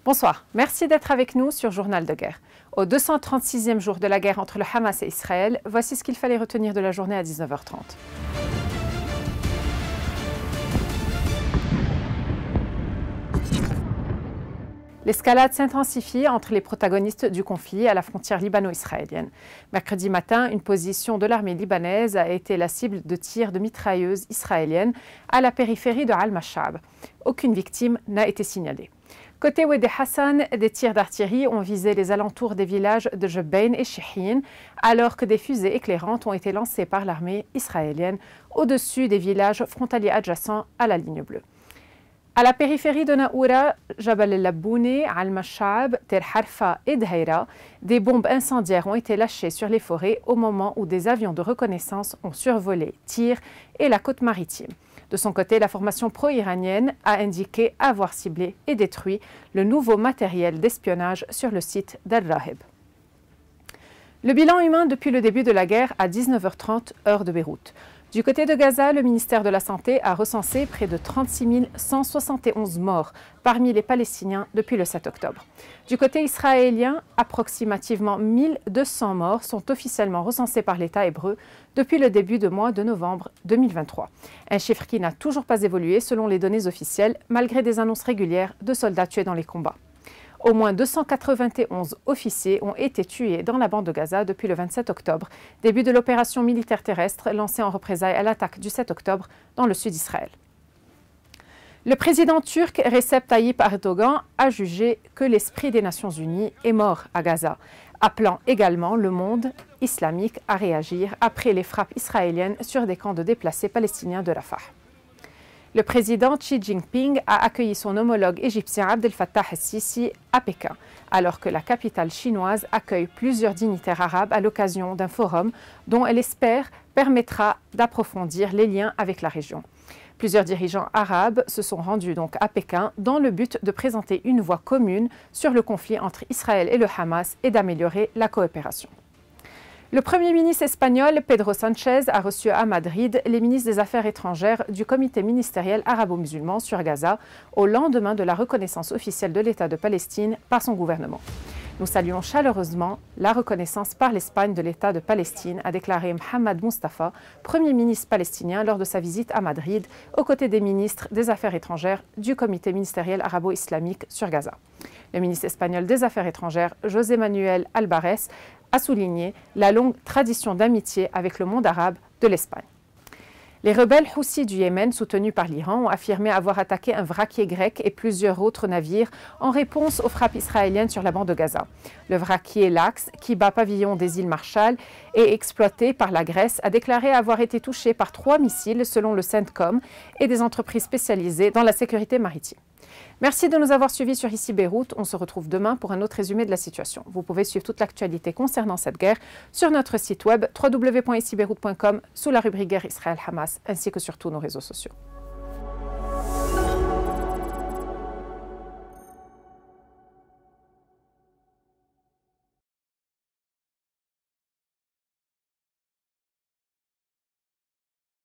Bonsoir, merci d'être avec nous sur Journal de guerre. Au 236e jour de la guerre entre le Hamas et Israël, voici ce qu'il fallait retenir de la journée à 19h30. L'escalade s'intensifie entre les protagonistes du conflit à la frontière libano-israélienne. Mercredi matin, une position de l'armée libanaise a été la cible de tirs de mitrailleuses israéliennes à la périphérie de Al-Mashab. Aucune victime n'a été signalée. Côté Wadi Hassan, des tirs d'artillerie ont visé les alentours des villages de Jebbain et Shihin, alors que des fusées éclairantes ont été lancées par l'armée israélienne au-dessus des villages frontaliers adjacents à la ligne bleue. À la périphérie de Naoura, Jabal el-Labbouni, Al-Mashab, Tel Harfa et Dheira, des bombes incendiaires ont été lâchées sur les forêts au moment où des avions de reconnaissance ont survolé Tyr et la côte maritime. De son côté, la formation pro-iranienne a indiqué avoir ciblé et détruit le nouveau matériel d'espionnage sur le site d'Al-Raheb. Le bilan humain depuis le début de la guerre à 19h30, heure de Beyrouth. Du côté de Gaza, le ministère de la Santé a recensé près de 36 171 morts parmi les Palestiniens depuis le 7 octobre. Du côté israélien, approximativement 1200 morts sont officiellement recensés par l'État hébreu depuis le début du mois de novembre 2023. Un chiffre qui n'a toujours pas évolué selon les données officielles, malgré des annonces régulières de soldats tués dans les combats. Au moins 291 officiers ont été tués dans la bande de Gaza depuis le 27 octobre, début de l'opération militaire terrestre lancée en représailles à l'attaque du 7 octobre dans le sud d'Israël. Le président turc Recep Tayyip Erdogan a jugé que l'esprit des Nations Unies est mort à Gaza, appelant également le monde islamique à réagir après les frappes israéliennes sur des camps de déplacés palestiniens de Rafah. Le président Xi Jinping a accueilli son homologue égyptien Abdel Fattah el-Sisi à Pékin, alors que la capitale chinoise accueille plusieurs dignitaires arabes à l'occasion d'un forum dont elle espère permettra d'approfondir les liens avec la région. Plusieurs dirigeants arabes se sont rendus donc à Pékin dans le but de présenter une voix commune sur le conflit entre Israël et le Hamas et d'améliorer la coopération. Le Premier ministre espagnol Pedro Sánchez a reçu à Madrid les ministres des Affaires étrangères du comité ministériel arabo-musulman sur Gaza au lendemain de la reconnaissance officielle de l'État de Palestine par son gouvernement. Nous saluons chaleureusement la reconnaissance par l'Espagne de l'État de Palestine, a déclaré Mohamed Mustafa, Premier ministre palestinien, lors de sa visite à Madrid, aux côtés des ministres des Affaires étrangères du comité ministériel arabo-islamique sur Gaza. Le ministre espagnol des Affaires étrangères, José Manuel Albares, a souligné la longue tradition d'amitié avec le monde arabe de l'Espagne. Les rebelles Houssis du Yémen, soutenus par l'Iran, ont affirmé avoir attaqué un vraquier grec et plusieurs autres navires en réponse aux frappes israéliennes sur la bande de Gaza. Le vraquier Laks, qui bat pavillon des îles Marshall et exploité par la Grèce, a déclaré avoir été touché par 3 missiles selon le CENTCOM et des entreprises spécialisées dans la sécurité maritime. Merci de nous avoir suivis sur Ici Beyrouth. On se retrouve demain pour un autre résumé de la situation. Vous pouvez suivre toute l'actualité concernant cette guerre sur notre site web www.icibeyrouth.com sous la rubrique Guerre Israël-Hamas ainsi que sur tous nos réseaux sociaux.